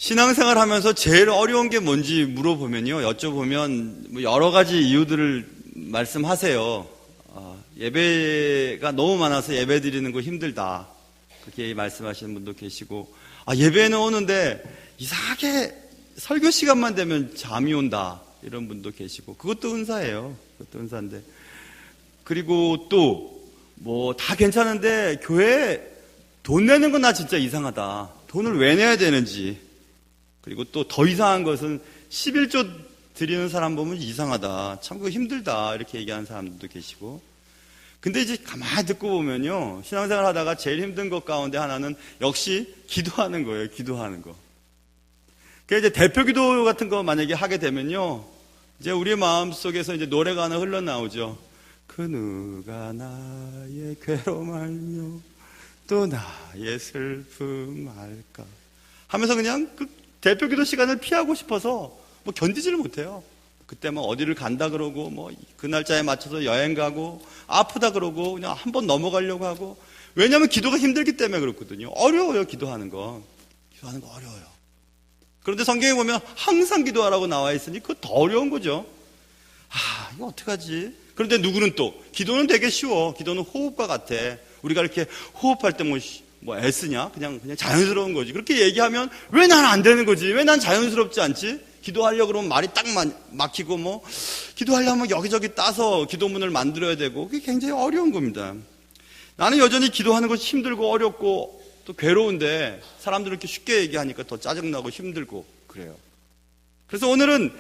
신앙생활 하면서 제일 어려운 게 뭔지 물어보면요, 여쭤보면 뭐 여러 가지 이유들을 말씀하세요. 예배가 너무 많아서 예배 드리는 거 힘들다, 그렇게 말씀하시는 분도 계시고, 예배는 오는데 이상하게 설교 시간만 되면 잠이 온다, 이런 분도 계시고, 그것도 은사예요. 그것도 은사인데. 그리고 또 뭐 다 괜찮은데 교회에 돈 내는 건 나 진짜 이상하다, 돈을 왜 내야 되는지. 그리고 또 더 이상한 것은 11조 드리는 사람 보면 이상하다, 참 그거 힘들다, 이렇게 얘기하는 사람들도 계시고. 근데 이제 가만히 듣고 보면요, 신앙생활 하다가 제일 힘든 것 가운데 하나는 역시 기도하는 거예요. 기도하는 거. 그러니까 이제 대표 기도 같은 거 만약에 하게 되면요, 이제 우리 마음 속에서 이제 노래가 하나 흘러나오죠. 그 누가 나의 괴로움 알며 또 나의 슬픔 알까 하면서 그냥 그 대표 기도 시간을 피하고 싶어서 뭐 견디지를 못해요. 그때 뭐 어디를 간다 그러고, 뭐 그 날짜에 맞춰서 여행 가고, 아프다 그러고 그냥 한번 넘어가려고 하고. 왜냐하면 기도가 힘들기 때문에 그렇거든요. 어려워요. 기도하는 거 어려워요. 그런데 성경에 보면 항상 기도하라고 나와 있으니 그거 더 어려운 거죠. 이거 어떡하지? 그런데 누구는 또 기도는 되게 쉬워. 기도는 호흡과 같아. 우리가 이렇게 호흡할 때 뭐 애쓰냐? 그냥 자연스러운 거지. 그렇게 얘기하면 왜 난 안 되는 거지? 왜 난 자연스럽지 않지? 기도하려고 그러면 말이 딱 막히고, 뭐 기도하려면 여기저기 따서 기도문을 만들어야 되고, 그게 굉장히 어려운 겁니다. 나는 여전히 기도하는 것이 힘들고 어렵고 또 괴로운데, 사람들은 이렇게 쉽게 얘기하니까 더 짜증나고 힘들고 그래요. 그래서 오늘은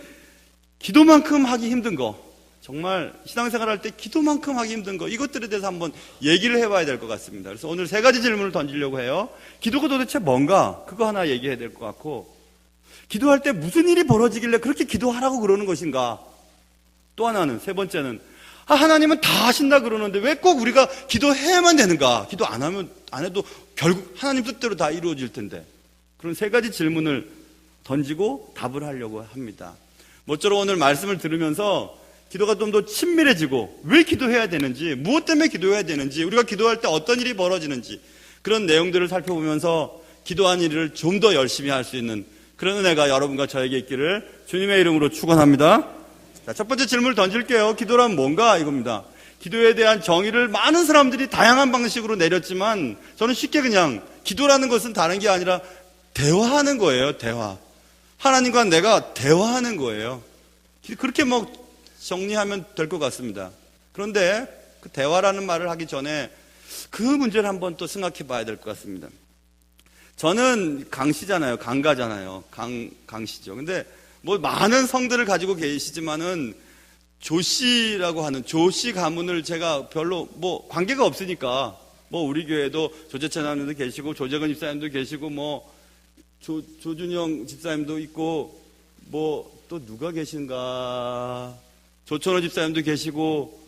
기도만큼 하기 힘든 거, 정말 신앙생활 할 때 기도만큼 하기 힘든 거, 이것들에 대해서 한번 얘기를 해봐야 될 것 같습니다. 그래서 오늘 3가지 질문을 던지려고 해요. 기도가 도대체 뭔가? 그거 하나 얘기해야 될 것 같고, 기도할 때 무슨 일이 벌어지길래 그렇게 기도하라고 그러는 것인가? 또 하나는, 3번째는, 하나님은 다 하신다 그러는데 왜 꼭 우리가 기도해야만 되는가? 기도 안 해도 결국 하나님 뜻대로 다 이루어질 텐데. 그런 3가지 질문을 던지고 답을 하려고 합니다. 모쪼록 오늘 말씀을 들으면서 기도가 좀 더 친밀해지고, 왜 기도해야 되는지, 무엇 때문에 기도해야 되는지, 우리가 기도할 때 어떤 일이 벌어지는지, 그런 내용들을 살펴보면서 기도한 일을 좀 더 열심히 할 수 있는 그런 은혜가 여러분과 저에게 있기를 주님의 이름으로 축원합니다. 자, 첫 번째 질문을 던질게요. 기도란 뭔가? 이겁니다. 기도에 대한 정의를 많은 사람들이 다양한 방식으로 내렸지만, 저는 쉽게 그냥 기도라는 것은 다른 게 아니라 대화하는 거예요. 대화. 하나님과 내가 대화하는 거예요. 그렇게 뭐 정리하면 될 것 같습니다. 그런데 그 대화라는 말을 하기 전에 그 문제를 한번 또 생각해 봐야 될 것 같습니다. 저는 강씨잖아요. 강가잖아요. 강씨죠. 근데 뭐 많은 성들을 가지고 계시지만은 조씨라고 하는 조씨 가문을 제가 별로 뭐 관계가 없으니까, 뭐 우리 교회도 조재찬 집사님도 계시고 조재근 집사님도 계시고 뭐 조준영 집사님도 있고, 뭐 또 누가 계신가, 조천호 집사님도 계시고,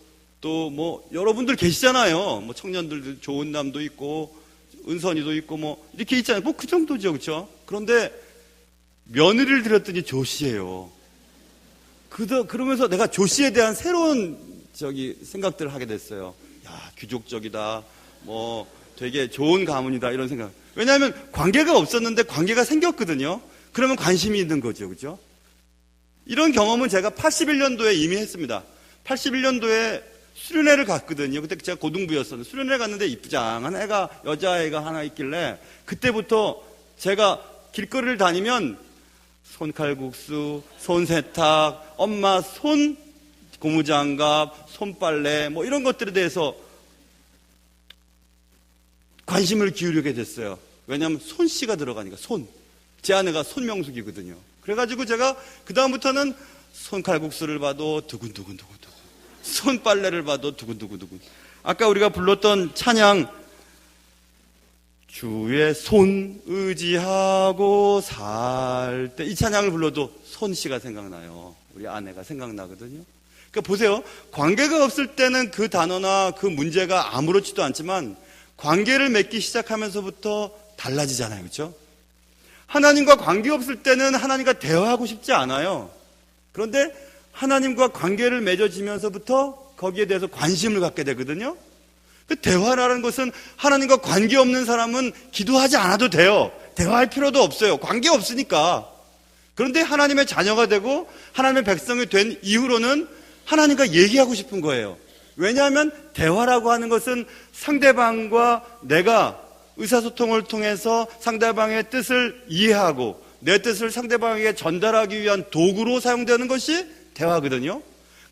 또 뭐 여러분들 계시잖아요. 뭐 청년들 좋은 남도 있고 은선이도 있고 뭐 이렇게 있잖아요. 뭐 그 정도죠, 그렇죠? 그런데 며느리를 들였더니 조씨예요. 그러면서 내가 조씨에 대한 새로운 생각들을 하게 됐어요. 야, 귀족적이다, 뭐 되게 좋은 가문이다, 이런 생각. 왜냐하면 관계가 없었는데 관계가 생겼거든요. 그러면 관심이 있는 거죠, 그렇죠? 이런 경험은 제가 81년도에 이미 했습니다. 81년도에 수련회를 갔거든요. 그때 제가 고등부였었는데 수련회 갔는데 이쁘장한 여자애가 하나 있길래, 그때부터 제가 길거리를 다니면 손칼국수, 손세탁, 엄마 손 고무장갑, 손빨래 뭐 이런 것들에 대해서 관심을 기울이게 됐어요. 왜냐하면 손씨가 들어가니까. 제 아내가 손명숙이거든요. 그래가지고 제가 그 다음부터는 손칼국수를 봐도 두근두근두근, 손빨래를 봐도 두근두근두근. 아까 우리가 불렀던 찬양, 주의 손 의지하고 살 때, 이 찬양을 불러도 손씨가 생각나요. 우리 아내가 생각나거든요. 그러니까 보세요. 관계가 없을 때는 그 단어나 그 문제가 아무렇지도 않지만, 관계를 맺기 시작하면서부터 달라지잖아요, 그렇죠? 하나님과 관계 없을 때는 하나님과 대화하고 싶지 않아요. 그런데 하나님과 관계를 맺어지면서부터 거기에 대해서 관심을 갖게 되거든요. 그 대화라는 것은 하나님과 관계 없는 사람은 기도하지 않아도 돼요. 대화할 필요도 없어요. 관계 없으니까. 그런데 하나님의 자녀가 되고 하나님의 백성이 된 이후로는 하나님과 얘기하고 싶은 거예요. 왜냐하면 대화라고 하는 것은 상대방과 내가 의사소통을 통해서 상대방의 뜻을 이해하고 내 뜻을 상대방에게 전달하기 위한 도구로 사용되는 것이 대화거든요.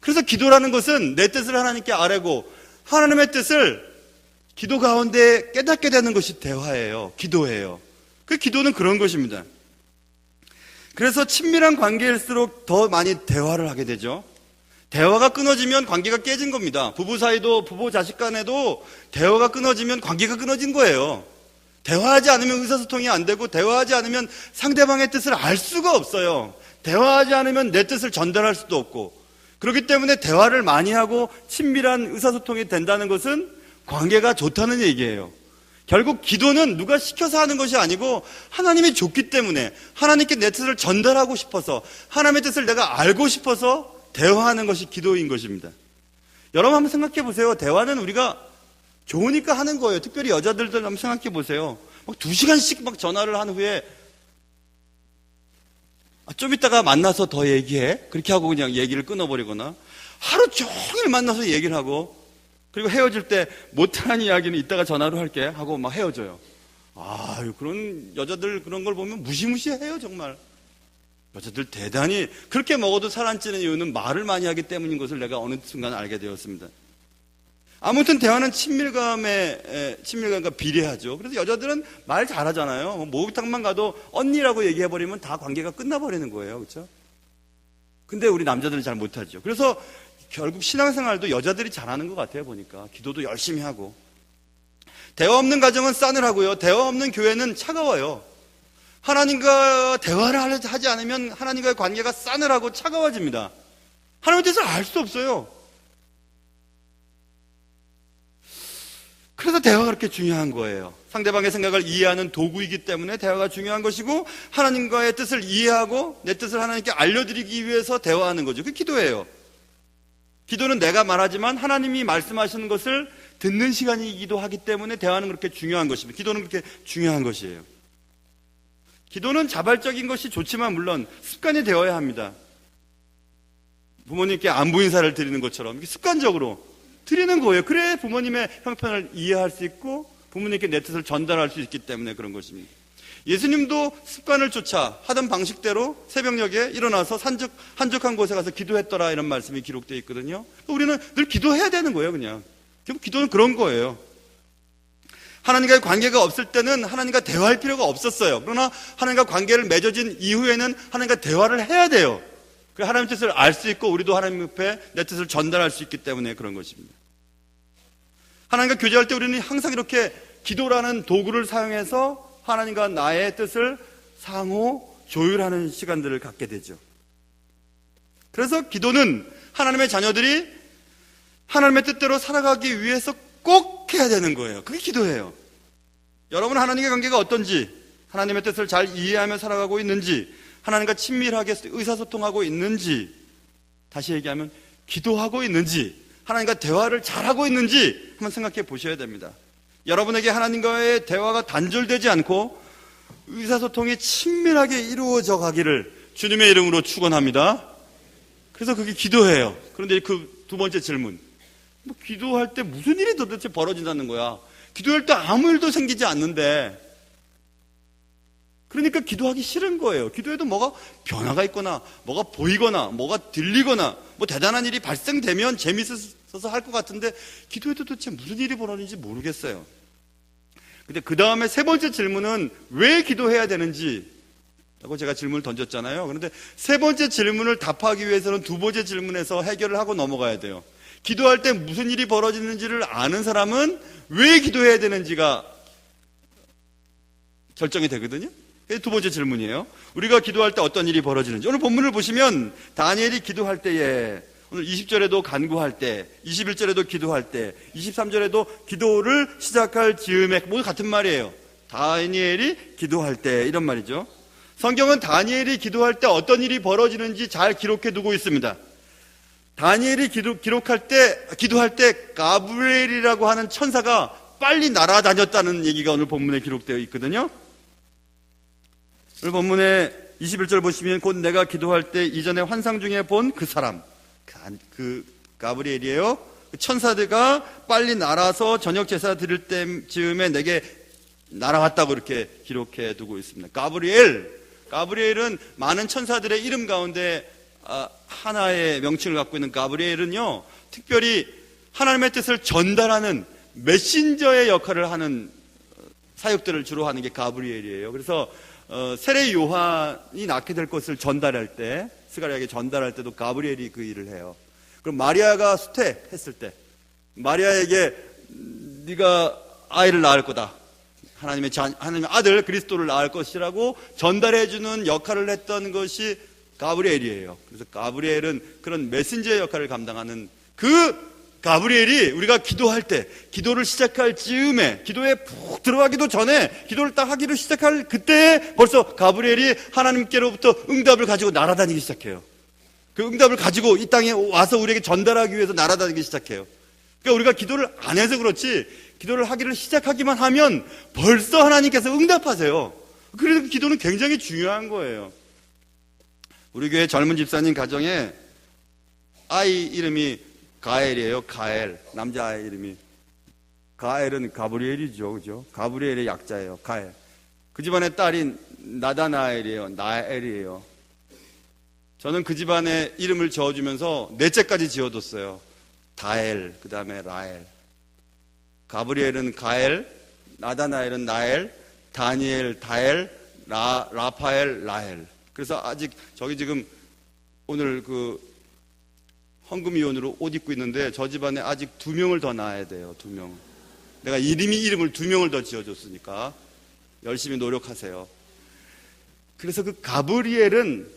그래서 기도라는 것은 내 뜻을 하나님께 아뢰고 하나님의 뜻을 기도 가운데 깨닫게 되는 것이 대화예요. 기도예요. 그 기도는 그런 것입니다. 그래서 친밀한 관계일수록 더 많이 대화를 하게 되죠. 대화가 끊어지면 관계가 깨진 겁니다. 부부 사이도 부부 자식 간에도 대화가 끊어지면 관계가 끊어진 거예요. 대화하지 않으면 의사소통이 안 되고 대화하지 않으면 상대방의 뜻을 알 수가 없어요. 대화하지 않으면 내 뜻을 전달할 수도 없고 그렇기 때문에 대화를 많이 하고 친밀한 의사소통이 된다는 것은 관계가 좋다는 얘기예요. 결국 기도는 누가 시켜서 하는 것이 아니고 하나님이 줬기 때문에 하나님께 내 뜻을 전달하고 싶어서 하나님의 뜻을 내가 알고 싶어서 대화하는 것이 기도인 것입니다. 여러분 한번 생각해 보세요. 대화는 우리가 좋으니까 하는 거예요. 특별히 여자들도 한번 생각해 보세요. 막 2시간씩 막 전화를 한 후에 좀 이따가 만나서 더 얘기해. 그렇게 하고 그냥 얘기를 끊어버리거나 하루 종일 만나서 얘기를 하고 그리고 헤어질 때 못한 이야기는 이따가 전화로 할게 하고 막 헤어져요. 그런 여자들 그런 걸 보면 무시무시해요 정말. 여자들 대단히 그렇게 먹어도 살 안 찌는 이유는 말을 많이 하기 때문인 것을 내가 어느 순간 알게 되었습니다. 아무튼 대화는 친밀감과 비례하죠. 그래서 여자들은 말 잘하잖아요. 목욕탕만 가도 언니라고 얘기해버리면 다 관계가 끝나버리는 거예요. 그렇죠? 근데 우리 남자들은 잘 못하죠. 그래서 결국 신앙생활도 여자들이 잘하는 것 같아요. 보니까 기도도 열심히 하고 대화 없는 가정은 싸늘하고요. 대화 없는 교회는 차가워요. 하나님과 대화를 하지 않으면 하나님과의 관계가 싸늘하고 차가워집니다. 하나님의 뜻을 알 수 없어요. 그래서 대화가 그렇게 중요한 거예요. 상대방의 생각을 이해하는 도구이기 때문에 대화가 중요한 것이고 하나님과의 뜻을 이해하고 내 뜻을 하나님께 알려드리기 위해서 대화하는 거죠. 그게 기도예요. 기도는 내가 말하지만 하나님이 말씀하시는 것을 듣는 시간이기도 하기 때문에 대화는 그렇게 중요한 것입니다. 기도는 그렇게 중요한 것이에요. 기도는 자발적인 것이 좋지만 물론 습관이 되어야 합니다. 부모님께 안부 인사를 드리는 것처럼 습관적으로 드리는 거예요. 그래 부모님의 형편을 이해할 수 있고 부모님께 내 뜻을 전달할 수 있기 때문에 그런 것입니다. 예수님도 습관을 쫓아 하던 방식대로 새벽녘에 일어나서 한적한 곳에 가서 기도했더라 이런 말씀이 기록되어 있거든요. 우리는 늘 기도해야 되는 거예요. 그냥 기도는 그런 거예요. 하나님과의 관계가 없을 때는 하나님과 대화할 필요가 없었어요. 그러나 하나님과 관계를 맺어진 이후에는 하나님과 대화를 해야 돼요. 그래야 하나님 뜻을 알 수 있고 우리도 하나님 옆에 내 뜻을 전달할 수 있기 때문에 그런 것입니다. 하나님과 교제할 때 우리는 항상 이렇게 기도라는 도구를 사용해서 하나님과 나의 뜻을 상호 조율하는 시간들을 갖게 되죠. 그래서 기도는 하나님의 자녀들이 하나님의 뜻대로 살아가기 위해서 꼭 해야 되는 거예요. 그게 기도예요. 여러분 하나님의 관계가 어떤지, 하나님의 뜻을 잘 이해하며 살아가고 있는지, 하나님과 친밀하게 의사소통하고 있는지, 다시 얘기하면 기도하고 있는지, 하나님과 대화를 잘하고 있는지 한번 생각해 보셔야 됩니다. 여러분에게 하나님과의 대화가 단절되지 않고 의사소통이 친밀하게 이루어져 가기를 주님의 이름으로 축원합니다. 그래서 그게 기도예요. 그런데 그 두 번째 질문, 기도할 때 무슨 일이 도대체 벌어진다는 거야? 기도할 때 아무 일도 생기지 않는데, 그러니까 기도하기 싫은 거예요. 기도에도 뭐가 변화가 있거나 뭐가 보이거나 뭐가 들리거나 뭐 대단한 일이 발생되면 재밌어서 할 것 같은데 기도에도 도대체 무슨 일이 벌어지는지 모르겠어요. 근데 그 다음에 세 번째 질문은 왜 기도해야 되는지 라고 제가 질문을 던졌잖아요. 그런데 세 번째 질문을 답하기 위해서는 두 번째 질문에서 해결을 하고 넘어가야 돼요. 기도할 때 무슨 일이 벌어지는지를 아는 사람은 왜 기도해야 되는지가 결정이 되거든요. 그게 두 번째 질문이에요. 우리가 기도할 때 어떤 일이 벌어지는지. 오늘 본문을 보시면 다니엘이 기도할 때에 오늘 20절에도 간구할 때, 21절에도 기도할 때, 23절에도 기도를 시작할 즈음에 모두 같은 말이에요. 다니엘이 기도할 때 이런 말이죠. 성경은 다니엘이 기도할 때 어떤 일이 벌어지는지 잘 기록해 두고 있습니다. 다니엘이 기도할 때 가브리엘이라고 하는 천사가 빨리 날아다녔다는 얘기가 오늘 본문에 기록되어 있거든요. 오늘 본문에 21절 보시면 곧 내가 기도할 때 이전에 환상 중에 본 그 사람, 그 가브리엘이에요. 그 천사들과 빨리 날아서 저녁 제사 드릴 때쯤에 내게 날아왔다고 이렇게 기록해 두고 있습니다. 가브리엘은 많은 천사들의 이름 가운데 하나의 명칭을 갖고 있는 가브리엘은요, 특별히 하나님의 뜻을 전달하는 메신저의 역할을 하는 사역들을 주로 하는 게 가브리엘이에요. 그래서 세례 요한이 낳게 될 것을 전달할 때, 스가랴에게 전달할 때도 가브리엘이 그 일을 해요. 그럼 마리아가 수태했을 때 마리아에게 네가 아이를 낳을 거다, 하나님의 아들 그리스도를 낳을 것이라고 전달해주는 역할을 했던 것이 가브리엘이에요. 그래서 가브리엘은 그런 메신저의 역할을 감당하는 그 가브리엘이 우리가 기도할 때, 기도를 시작할 즈음에, 기도에 푹 들어가기도 전에, 기도를 딱 하기로 시작할 그때 벌써 가브리엘이 하나님께로부터 응답을 가지고 날아다니기 시작해요. 그 응답을 가지고 이 땅에 와서 우리에게 전달하기 위해서 날아다니기 시작해요. 그러니까 우리가 기도를 안 해서 그렇지, 기도를 하기를 시작하기만 하면 벌써 하나님께서 응답하세요. 그래서 그 기도는 굉장히 중요한 거예요. 우리 교회 젊은 집사님 가정에 아이 이름이 가엘이에요. 가엘. 남자아이 이름이. 가엘은 가브리엘이죠. 그죠? 가브리엘의 약자예요. 가엘. 그 집안의 딸이 나다나엘이에요. 나엘이에요. 저는 그 집안의 이름을 지어주면서 넷째까지 지어뒀어요. 다엘, 그 다음에 라엘. 가브리엘은 가엘, 나다나엘은 나엘, 다니엘, 다엘, 라파엘, 라헬. 그래서 아직 저기 지금 오늘 그 헌금위원으로 옷 입고 있는데 저 집안에 아직 2명을 더 낳아야 돼요. 2명. 내가 이름을 2명을 더 지어줬으니까 열심히 노력하세요. 그래서 그 가브리엘은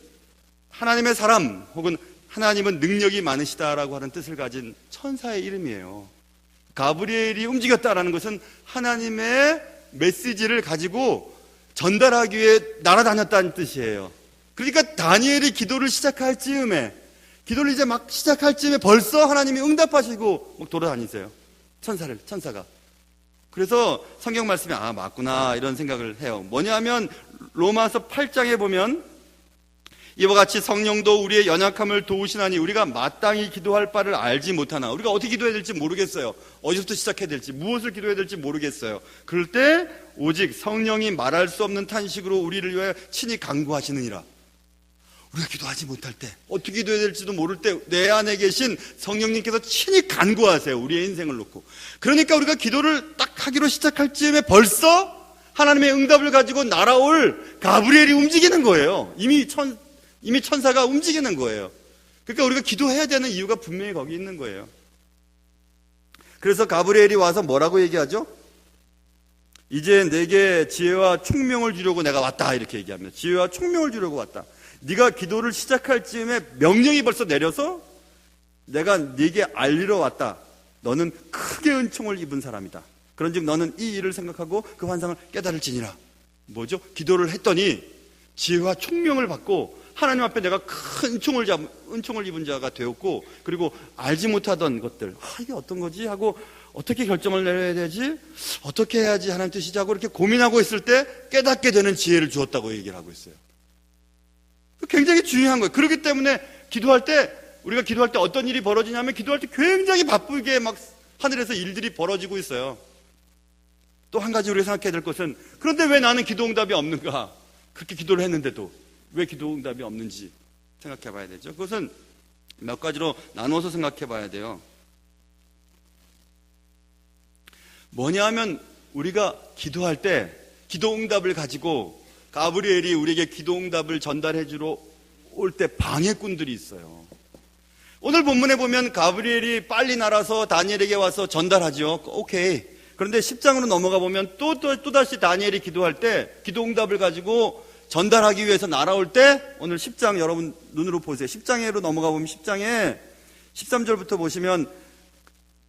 하나님의 사람, 혹은 하나님은 능력이 많으시다라고 하는 뜻을 가진 천사의 이름이에요. 가브리엘이 움직였다라는 것은 하나님의 메시지를 가지고 전달하기 위해 날아다녔다는 뜻이에요. 그러니까 다니엘이 기도를 시작할 즈음에, 기도를 이제 막 시작할 즈음에 벌써 하나님이 응답하시고 막 돌아다니세요. 천사가. 그래서 성경 말씀이 맞구나 이런 생각을 해요. 뭐냐면 로마서 8장에 보면 이와 같이 성령도 우리의 연약함을 도우시나니 우리가 마땅히 기도할 바를 알지 못하나. 우리가 어떻게 기도해야 될지 모르겠어요. 어디서부터 시작해야 될지, 무엇을 기도해야 될지 모르겠어요. 그럴 때 오직 성령이 말할 수 없는 탄식으로 우리를 위하여 친히 간구하시느니라. 우리가 기도하지 못할 때, 어떻게 기도해야 될지도 모를 때 내 안에 계신 성령님께서 친히 간구하세요. 우리의 인생을 놓고. 그러니까 우리가 기도를 딱 하기로 시작할 즈음에 벌써 하나님의 응답을 가지고 날아올 가브리엘이 움직이는 거예요. 이미 천사가 움직이는 거예요. 그러니까 우리가 기도해야 되는 이유가 분명히 거기 있는 거예요. 그래서 가브리엘이 와서 뭐라고 얘기하죠? 이제 내게 지혜와 총명을 주려고 내가 왔다, 이렇게 얘기합니다. 지혜와 총명을 주려고 왔다. 네가 기도를 시작할 즈음에 명령이 벌써 내려서 내가 네게 알리러 왔다. 너는 크게 은총을 입은 사람이다. 그런즉 너는 이 일을 생각하고 그 환상을 깨달을지니라. 뭐죠? 기도를 했더니 지혜와 총명을 받고 하나님 앞에 내가 큰 은총을 입은 자가 되었고, 그리고 알지 못하던 것들, 이게 어떤 거지? 하고 어떻게 결정을 내려야 되지? 어떻게 해야지 하나님 뜻이지? 하고 이렇게 고민하고 있을 때 깨닫게 되는 지혜를 주었다고 얘기를 하고 있어요. 굉장히 중요한 거예요. 그렇기 때문에 우리가 기도할 때 어떤 일이 벌어지냐면, 기도할 때 굉장히 바쁘게 막 하늘에서 일들이 벌어지고 있어요. 또 한 가지 우리가 생각해야 될 것은, 그런데 왜 나는 기도 응답이 없는가? 그렇게 기도를 했는데도 왜 기도 응답이 없는지 생각해 봐야 되죠. 그것은 몇 가지로 나눠서 생각해 봐야 돼요. 뭐냐 하면, 우리가 기도할 때 기도 응답을 가지고 가브리엘이 우리에게 기도 응답을 전달해 주러 올 때 방해꾼들이 있어요. 오늘 본문에 보면 가브리엘이 빨리 날아서 다니엘에게 와서 전달하죠. 오케이. 그런데 10장으로 넘어가 보면 또다시 다니엘이 기도할 때 기도 응답을 가지고 전달하기 위해서 날아올 때, 오늘 10장 여러분 눈으로 보세요. 10장으로 넘어가 보면 10장에 13절부터 보시면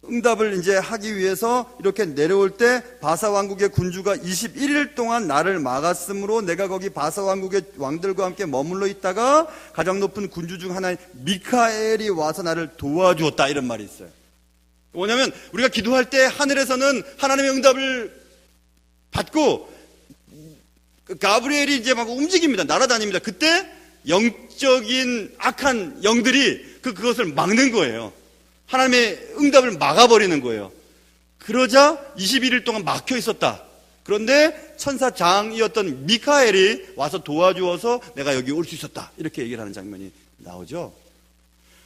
응답을 이제 하기 위해서 이렇게 내려올 때, 바사 왕국의 군주가 21일 동안 나를 막았으므로 내가 거기 바사 왕국의 왕들과 함께 머물러 있다가 가장 높은 군주 중 하나인 미카엘이 와서 나를 도와주었다, 이런 말이 있어요. 뭐냐면 우리가 기도할 때 하늘에서는 하나님의 응답을 받고 가브리엘이 이제 막 움직입니다. 날아다닙니다. 그때 영적인 악한 영들이 그것을 막는 거예요. 하나님의 응답을 막아버리는 거예요. 그러자 21일 동안 막혀 있었다. 그런데 천사장이었던 미카엘이 와서 도와주어서 내가 여기 올 수 있었다. 이렇게 얘기를 하는 장면이 나오죠.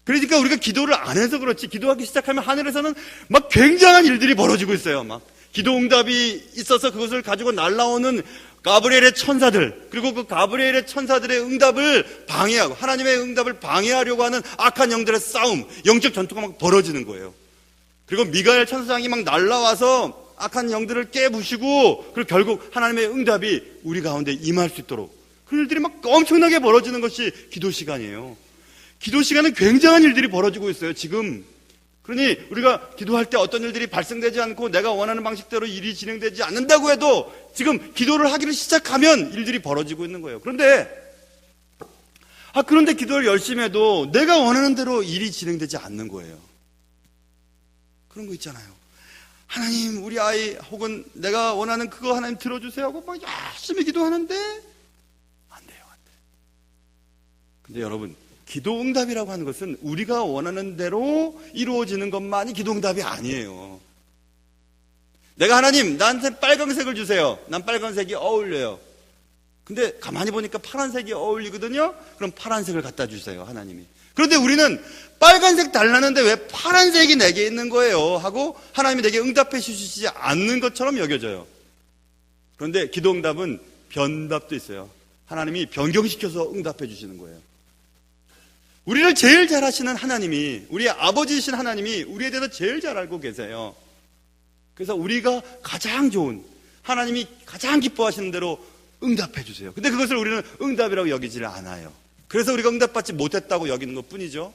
그러니까 우리가 기도를 안 해서 그렇지, 기도하기 시작하면 하늘에서는 막 굉장한 일들이 벌어지고 있어요. 막 기도 응답이 있어서 그것을 가지고 날아오는 가브리엘의 천사들, 그리고 그 가브리엘의 천사들의 응답을 방해하고 하나님의 응답을 방해하려고 하는 악한 영들의 싸움, 영적 전투가 막 벌어지는 거예요. 그리고 미가엘 천사장이 막 날아와서 악한 영들을 깨부시고, 그리고 결국 하나님의 응답이 우리 가운데 임할 수 있도록 그 일들이 막 엄청나게 벌어지는 것이 기도 시간이에요. 기도 시간은 굉장한 일들이 벌어지고 있어요, 지금. 그러니 우리가 기도할 때 어떤 일들이 발생되지 않고 내가 원하는 방식대로 일이 진행되지 않는다고 해도 지금 기도를 하기를 시작하면 일들이 벌어지고 있는 거예요. 그런데 기도를 열심히 해도 내가 원하는 대로 일이 진행되지 않는 거예요. 그런 거 있잖아요. 하나님, 우리 아이 혹은 내가 원하는 그거 하나님 들어주세요 하고 막 열심히 기도하는데 안 돼요. 근데 여러분, 기도 응답이라고 하는 것은 우리가 원하는 대로 이루어지는 것만이 기도 응답이 아니에요. 내가 하나님, 나한테 빨간색을 주세요. 난 빨간색이 어울려요. 근데 가만히 보니까 파란색이 어울리거든요. 그럼 파란색을 갖다 주세요, 하나님이. 그런데 우리는 빨간색 달라는데 왜 파란색이 내게 있는 거예요? 하고 하나님이 내게 응답해 주시지 않는 것처럼 여겨져요. 그런데 기도 응답은 변답도 있어요. 하나님이 변경시켜서 응답해 주시는 거예요. 우리를 제일 잘 아시는 하나님이, 우리의 아버지이신 하나님이 우리에 대해서 제일 잘 알고 계세요. 그래서 우리가 가장 좋은, 하나님이 가장 기뻐하시는 대로 응답해 주세요. 근데 그것을 우리는 응답이라고 여기지를 않아요. 그래서 우리가 응답받지 못했다고 여기는 것 뿐이죠.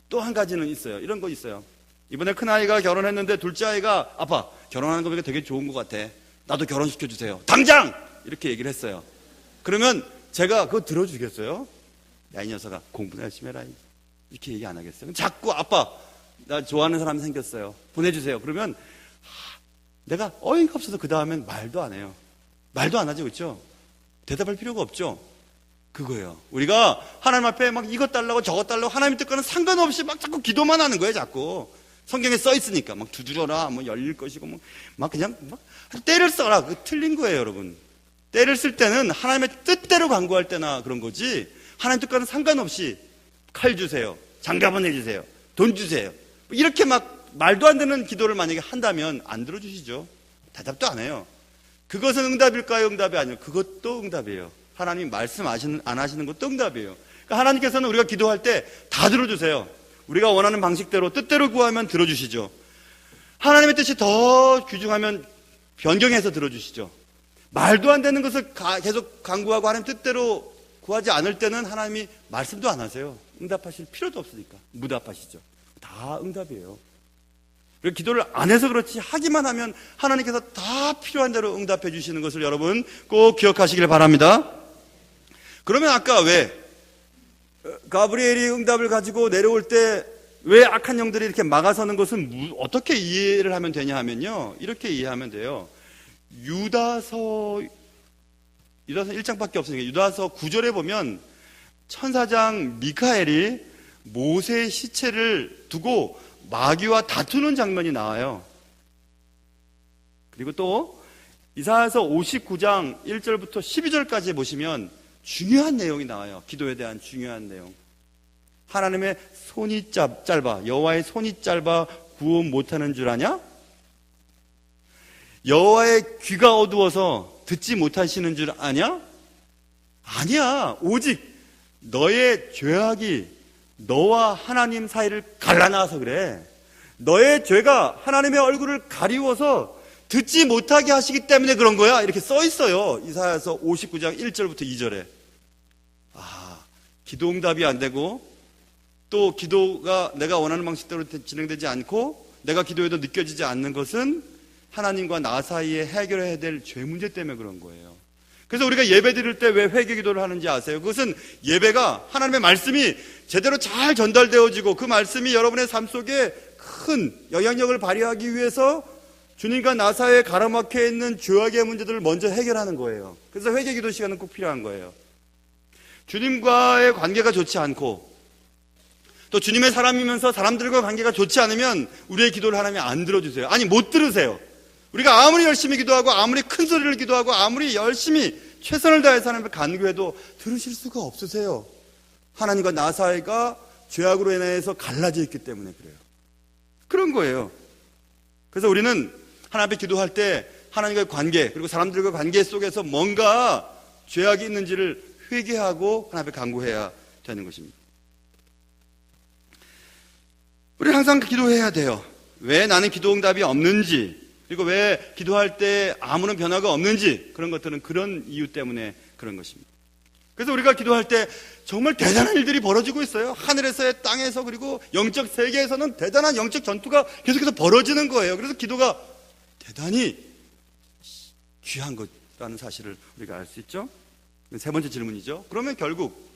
또 한 가지는 있어요. 이런 거 있어요. 이번에 큰아이가 결혼했는데 둘째 아이가, 아빠, 결혼하는 거 보니까 되게 좋은 것 같아. 나도 결혼시켜 주세요. 당장! 이렇게 얘기를 했어요. 그러면 제가 그거 들어주겠어요? 야, 이 녀석아, 공부나 열심히 해라. 이렇게 얘기 안 하겠어요? 자꾸 아빠, 나 좋아하는 사람이 생겼어요. 보내주세요. 그러면 내가 어이가 없어서 그 다음엔 말도 안 해요. 말도 안 하죠, 그렇죠? 대답할 필요가 없죠. 그거예요. 우리가 하나님 앞에 막 이것 달라고 저것 달라고 하나님 뜻과는 상관없이 막 자꾸 기도만 하는 거예요, 자꾸. 성경에 써 있으니까 막 두드려라, 뭐 열릴 것이고, 막 그냥 막 때를 써라. 그 틀린 거예요, 여러분. 때를 쓸 때는 하나님의 뜻대로 간구할 때나 그런 거지. 하나님 뜻과는 상관없이 칼 주세요, 장갑은 해주세요, 돈 주세요, 이렇게 막 말도 안 되는 기도를 만약에 한다면 안 들어주시죠. 대답도 안 해요. 그것은 응답일까요? 응답이 아니에요. 그것도 응답이에요. 하나님이 말씀 안 하시는 것도 응답이에요. 그러니까 하나님께서는 우리가 기도할 때 다 들어주세요. 우리가 원하는 방식대로 뜻대로 구하면 들어주시죠. 하나님의 뜻이 더 귀중하면 변경해서 들어주시죠. 말도 안 되는 것을 계속 간구하고 하나님 뜻대로 구하지 않을 때는 하나님이 말씀도 안 하세요. 응답하실 필요도 없으니까. 무답하시죠. 다 응답이에요. 그리고 기도를 안 해서 그렇지, 하기만 하면 하나님께서 다 필요한 대로 응답해 주시는 것을 여러분 꼭 기억하시길 바랍니다. 그러면 아까 왜 가브리엘이 응답을 가지고 내려올 때 왜 악한 영들이 이렇게 막아서는 것은 어떻게 이해를 하면 되냐 하면요, 이렇게 이해하면 돼요. 유다서 1장밖에 없으니까 유다서 9절에 보면 천사장 미카엘이 모세의 시체를 두고 마귀와 다투는 장면이 나와요. 그리고 또 이사야서 59장 1절부터 12절까지 보시면 중요한 내용이 나와요. 기도에 대한 중요한 내용. 하나님의 손이 짧아, 여호와의 손이 짧아 구원 못하는 줄 아냐? 여호와의 귀가 어두워서 듣지 못하시는 줄 아냐? 아니야. 오직 너의 죄악이 너와 하나님 사이를 갈라놔서 그래. 너의 죄가 하나님의 얼굴을 가리워서 듣지 못하게 하시기 때문에 그런 거야. 이렇게 써 있어요. 이사야서 59장 1절부터 2절에. 기도 응답이 안 되고, 또 기도가 내가 원하는 방식대로 진행되지 않고 내가 기도해도 느껴지지 않는 것은 하나님과 나 사이에 해결해야 될 죄 문제 때문에 그런 거예요. 그래서 우리가 예배 드릴 때 왜 회개 기도를 하는지 아세요? 그것은 예배가 하나님의 말씀이 제대로 잘 전달되어지고 그 말씀이 여러분의 삶 속에 큰 영향력을 발휘하기 위해서 주님과 나 사이에 가로막혀 있는 죄악의 문제들을 먼저 해결하는 거예요. 그래서 회개 기도 시간은 꼭 필요한 거예요. 주님과의 관계가 좋지 않고 또 주님의 사람이면서 사람들과 관계가 좋지 않으면 우리의 기도를 하나님이 안 들어주세요. 아니, 못 들으세요. 우리가 아무리 열심히 기도하고 아무리 큰 소리를 기도하고 아무리 열심히 최선을 다해서 하나님을 간구해도 들으실 수가 없으세요. 하나님과 나 사이가 죄악으로 인해서 갈라져 있기 때문에 그래요. 그런 거예요. 그래서 우리는 하나님 앞에 기도할 때 하나님과의 관계 그리고 사람들과 관계 속에서 뭔가 죄악이 있는지를 회개하고 하나님 앞에 간구해야 되는 것입니다. 우리 항상 기도해야 돼요. 왜 나는 기도 응답이 없는지, 그리고 왜 기도할 때 아무런 변화가 없는지, 그런 것들은 그런 이유 때문에 그런 것입니다. 그래서 우리가 기도할 때 정말 대단한 일들이 벌어지고 있어요. 하늘에서의 땅에서 그리고 영적 세계에서는 대단한 영적 전투가 계속해서 벌어지는 거예요. 그래서 기도가 대단히 귀한 것이라는 사실을 우리가 알 수 있죠. 세 번째 질문이죠. 그러면 결국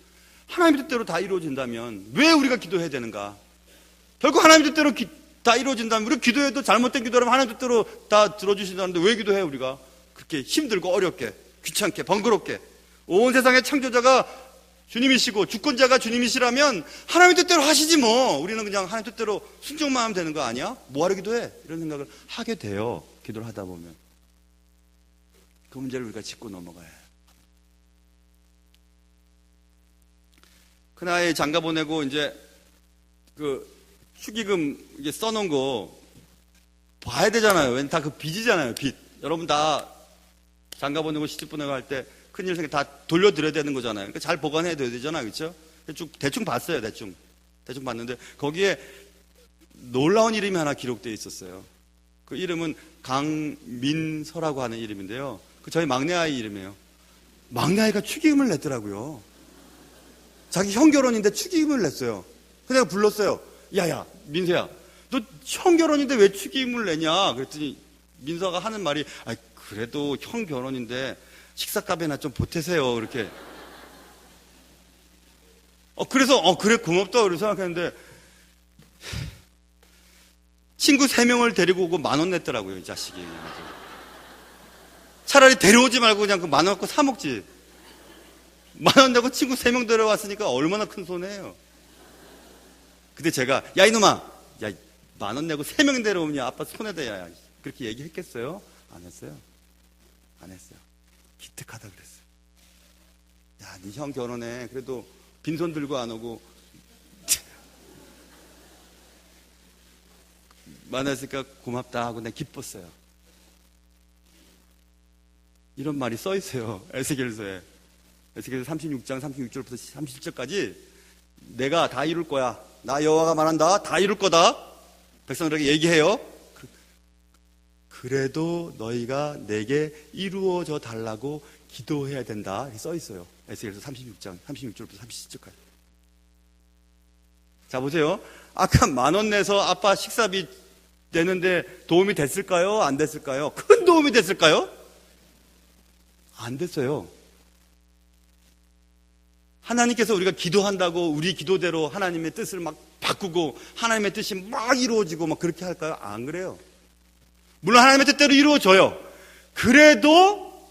하나님의 뜻대로 다 이루어진다면 왜 우리가 기도해야 되는가? 결국 하나님의 뜻대로 다 이루어진다면 우리 기도해도 잘못된 기도라면 하나님 뜻대로 다 들어주신다는데 왜 기도해 우리가? 그렇게 힘들고 어렵게 귀찮게 번거롭게. 온 세상의 창조자가 주님이시고 주권자가 주님이시라면 하나님의 뜻대로 하시지 뭐. 우리는 그냥 하나님 뜻대로 순종만 하면 되는 거 아니야? 뭐하러 기도해? 이런 생각을 하게 돼요. 기도를 하다 보면. 그 문제를 우리가 짚고 넘어가야 해요. 큰아이 장가 보내고 이제 그 축의금 이게 써놓은 거 봐야 되잖아요. 왠 다 그 빚이잖아요. 빚. 여러분 다 장가 보내고 시집 보내고 할 때 큰일 생겨 다 돌려드려야 되는 거잖아요. 그러니까 잘 보관해야 되잖아요. 그렇죠? 대충 봤어요. 대충 봤는데 거기에 놀라운 이름이 하나 기록되어 있었어요. 그 이름은 강민서라고 하는 이름인데요. 그 저희 막내 아이 이름이에요. 막내 아이가 축의금을 냈더라고요. 자기 형 결혼인데 축의금을 냈어요. 그래서 내가 불렀어요. 야야 민서야, 너 형 결혼인데 왜 축의금을 내냐? 그랬더니 민서가 하는 말이 그래도 형 결혼인데 식사값이나 좀 보태세요. 이렇게. 그래서 그래 고맙다 그렇게 생각했는데 친구 3명을 데리고 오고 10,000원 냈더라고요. 이 자식이. 차라리 데려오지 말고 그냥 그 10,000원 갖고 사 먹지. 10,000원 내고 친구 3명 데려왔으니까 얼마나 큰 손해예요. 근데 제가 야 이놈아, 야 10,000원 내고 3명 데려오면 아빠 손해다. 야 그렇게 얘기했겠어요? 안 했어요. 기특하다 그랬어요. 야, 네 형 결혼해. 그래도 빈손 들고 안 오고 만났으니까 고맙다 하고 내가 기뻤어요. 이런 말이 써 있어요. 에스겔서에. 에스겔서 36장 36절부터 37절까지 내가 다 이룰 거야. 나 여호와가 말한다. 다 이룰 거다. 백성들에게 얘기해요. 그래도 너희가 내게 이루어져 달라고 기도해야 된다. 이렇게 써 있어요. 에스겔서 36장 36절부터 37절까지. 자 보세요. 아까 10,000원 내서 아빠 식사비 내는데 도움이 됐을까요? 안 됐을까요? 큰 도움이 됐을까요? 안 됐어요. 하나님께서 우리가 기도한다고 우리 기도대로 하나님의 뜻을 막 바꾸고 하나님의 뜻이 막 이루어지고 막 그렇게 할까요? 안 그래요. 물론 하나님의 뜻대로 이루어져요. 그래도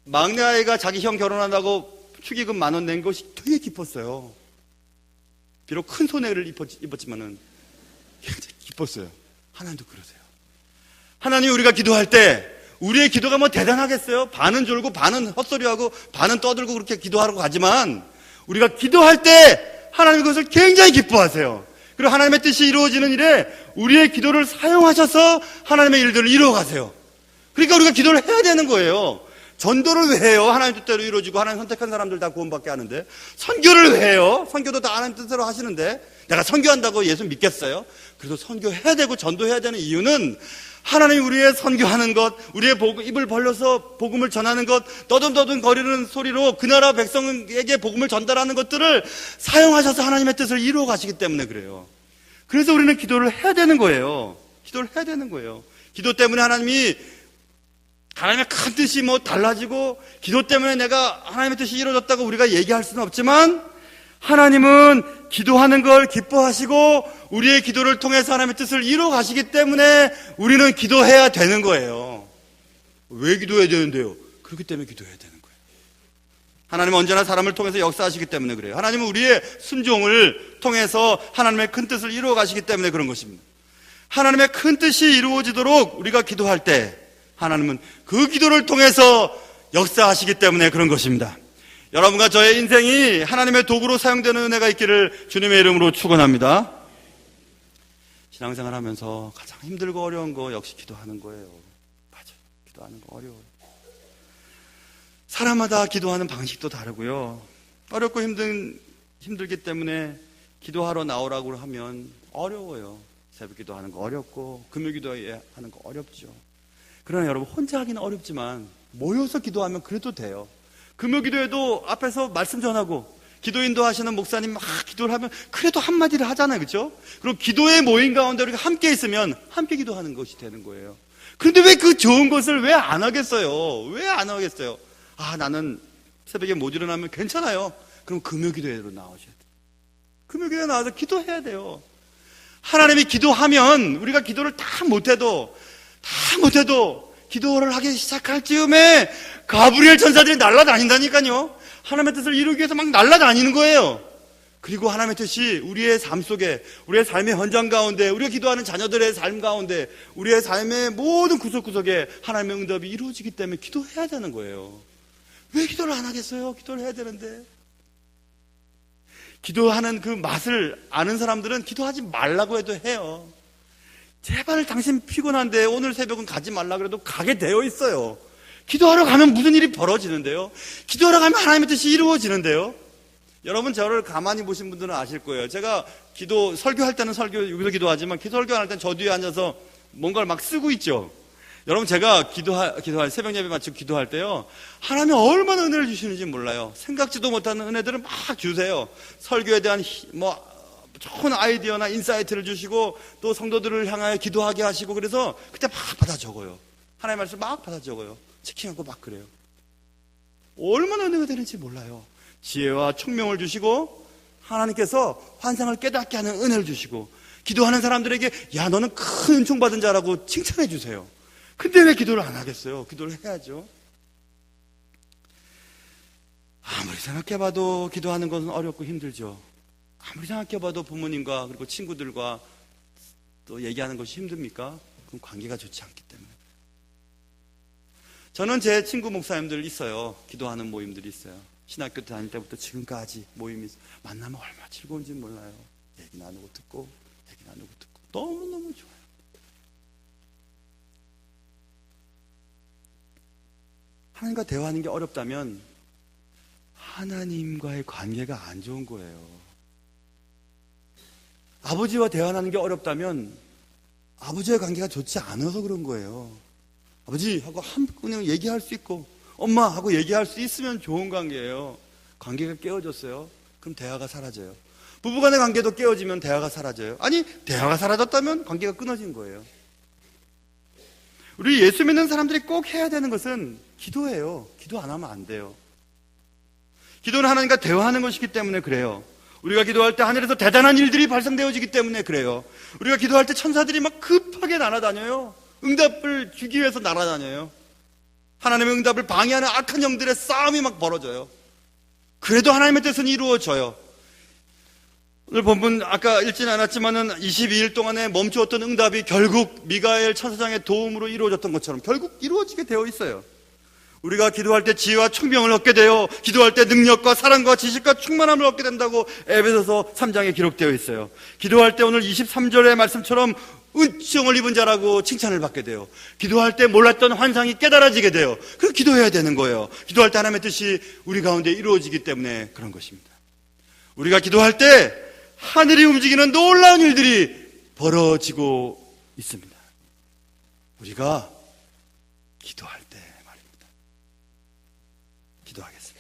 막내 아이가 자기 형 결혼한다고 축의금 10,000원 낸 것이 되게 기뻤어요. 비록 큰 손해를 입었지만은 굉장히 기뻤어요. 하나님도 그러세요. 하나님 우리가 기도할 때 우리의 기도가 뭐 대단하겠어요? 반은 졸고 반은 헛소리하고 반은 떠들고 그렇게 기도하러 가지만 우리가 기도할 때 하나님 그것을 굉장히 기뻐하세요. 그리고 하나님의 뜻이 이루어지는 일에 우리의 기도를 사용하셔서 하나님의 일들을 이루어가세요. 그러니까 우리가 기도를 해야 되는 거예요. 전도를 왜 해요? 하나님 뜻대로 이루어지고 하나님 선택한 사람들 다 구원받게 하는데. 선교를 왜 해요? 선교도 다 하나님 뜻대로 하시는데 내가 선교한다고 예수 믿겠어요? 그래도 선교해야 되고 전도해야 되는 이유는 하나님 우리의 선교하는 것, 우리의 입을 벌려서 복음을 전하는 것, 떠듬떠듬 거리는 소리로 그 나라 백성에게 복음을 전달하는 것들을 사용하셔서 하나님의 뜻을 이루어 가시기 때문에 그래요. 그래서 우리는 기도를 해야 되는 거예요. 기도를 해야 되는 거예요. 기도 때문에 하나님의 큰 뜻이 뭐 달라지고 기도 때문에 내가 하나님의 뜻이 이루어졌다고 우리가 얘기할 수는 없지만 하나님은 기도하는 걸 기뻐하시고 우리의 기도를 통해서 하나님의 뜻을 이루어 가시기 때문에 우리는 기도해야 되는 거예요. 왜 기도해야 되는데요? 그렇기 때문에 기도해야 되는 거예요. 하나님은 언제나 사람을 통해서 역사하시기 때문에 그래요. 하나님은 우리의 순종을 통해서 하나님의 큰 뜻을 이루어 가시기 때문에 그런 것입니다. 하나님의 큰 뜻이 이루어지도록 우리가 기도할 때 하나님은 그 기도를 통해서 역사하시기 때문에 그런 것입니다. 여러분과 저의 인생이 하나님의 도구로 사용되는 은혜가 있기를 주님의 이름으로 축원합니다. 신앙생활 하면서 가장 힘들고 어려운 거 역시 기도하는 거예요. 맞아요. 기도하는 거 어려워요. 사람마다 기도하는 방식도 다르고요. 어렵고 힘들기 때문에 기도하러 나오라고 하면 어려워요. 새벽 기도하는 거 어렵고 금요 기도하는 거 어렵죠. 그러나 여러분 혼자 하기는 어렵지만 모여서 기도하면 그래도 돼요. 금요 기도에도 앞에서 말씀 전하고 기도 인도하시는 목사님 막 기도를 하면 그래도 한마디를 하잖아요. 그렇죠? 그리고 기도의 모임 가운데 우리가 함께 있으면 함께 기도하는 것이 되는 거예요. 그런데 왜 그 좋은 것을 왜 안 하겠어요? 왜 안 하겠어요? 나는 새벽에 못 일어나면 괜찮아요. 그럼 금요 기도회로 나오셔야 돼요. 금요 기도회 나와서 기도해야 돼요. 하나님이 기도하면 우리가 기도를 다 못해도 기도를 하기 시작할 즈음에 가브리엘 천사들이 날아다닌다니까요. 하나님의 뜻을 이루기 위해서 막 날아다니는 거예요. 그리고 하나님의 뜻이 우리의 삶 속에, 우리의 삶의 현장 가운데, 우리가 기도하는 자녀들의 삶 가운데, 우리의 삶의 모든 구석구석에 하나님의 응답이 이루어지기 때문에 기도해야 되는 거예요. 왜 기도를 안 하겠어요? 기도를 해야 되는데. 기도하는 그 맛을 아는 사람들은 기도하지 말라고 해도 해요. 제발 당신 피곤한데 오늘 새벽은 가지 말라 그래도 가게 되어 있어요. 기도하러 가면 무슨 일이 벌어지는데요. 기도하러 가면 하나님의 뜻이 이루어지는데요. 여러분 저를 가만히 보신 분들은 아실 거예요. 제가 설교할 때는 여기서 기도하지만 설교할 때는 저 뒤에 앉아서 뭔가를 막 쓰고 있죠. 여러분 제가 기도할 새벽 예배 마치고 기도할 때요. 하나님이 얼마나 은혜를 주시는지 몰라요. 생각지도 못하는 은혜들을 막 주세요. 설교에 대한 좋은 아이디어나 인사이트를 주시고 또 성도들을 향하여 기도하게 하시고 그래서 그때 막 받아 적어요. 하나님의 말씀 막 받아 적어요. 체킹하고 막 그래요. 얼마나 은혜가 되는지 몰라요. 지혜와 총명을 주시고 하나님께서 환상을 깨닫게 하는 은혜를 주시고 기도하는 사람들에게 야 너는 큰 은총 받은 자라고 칭찬해 주세요. 근데 왜 기도를 안 하겠어요? 기도를 해야죠. 아무리 생각해봐도 기도하는 것은 어렵고 힘들죠. 아무리 생각해봐도 부모님과 그리고 친구들과 또 얘기하는 것이 힘듭니까? 그럼 관계가 좋지 않기 때문에. 저는 제 친구 목사님들 있어요. 기도하는 모임들이 있어요. 신학교 다닐 때부터 지금까지 모임이 만나면 얼마나 즐거운지 몰라요. 얘기 나누고 듣고 너무너무 좋아요. 하나님과 대화하는 게 어렵다면 하나님과의 관계가 안 좋은 거예요. 아버지와 대화하는 게 어렵다면 아버지의 관계가 좋지 않아서 그런 거예요. 아버지하고 그냥 얘기할 수 있고 엄마하고 얘기할 수 있으면 좋은 관계예요. 관계가 깨어졌어요. 그럼 대화가 사라져요. 부부간의 관계도 깨어지면 대화가 사라져요. 아니 대화가 사라졌다면 관계가 끊어진 거예요. 우리 예수 믿는 사람들이 꼭 해야 되는 것은 기도예요. 기도 안 하면 안 돼요. 기도는 하나님과 대화하는 것이기 때문에 그래요. 우리가 기도할 때 하늘에서 대단한 일들이 발생되어지기 때문에 그래요. 우리가 기도할 때 천사들이 막 급하게 날아다녀요. 응답을 주기 위해서 날아다녀요. 하나님의 응답을 방해하는 악한 영들의 싸움이 막 벌어져요. 그래도 하나님의 뜻은 이루어져요. 오늘 본문 아까 읽지는 않았지만은 22일 동안에 멈추었던 응답이 결국 미가엘 천사장의 도움으로 이루어졌던 것처럼 결국 이루어지게 되어 있어요. 우리가 기도할 때 지혜와 총명을 얻게 되어 기도할 때 능력과 사랑과 지식과 충만함을 얻게 된다고 에베소서 3장에 기록되어 있어요. 기도할 때 오늘 23절의 말씀처럼 은총을 입은 자라고 칭찬을 받게 돼요. 기도할 때 몰랐던 환상이 깨달아지게 돼요. 그래서 기도해야 되는 거예요. 기도할 때 하나님의 뜻이 우리 가운데 이루어지기 때문에 그런 것입니다. 우리가 기도할 때 하늘이 움직이는 놀라운 일들이 벌어지고 있습니다. 우리가 기도할 때 말입니다. 기도하겠습니다.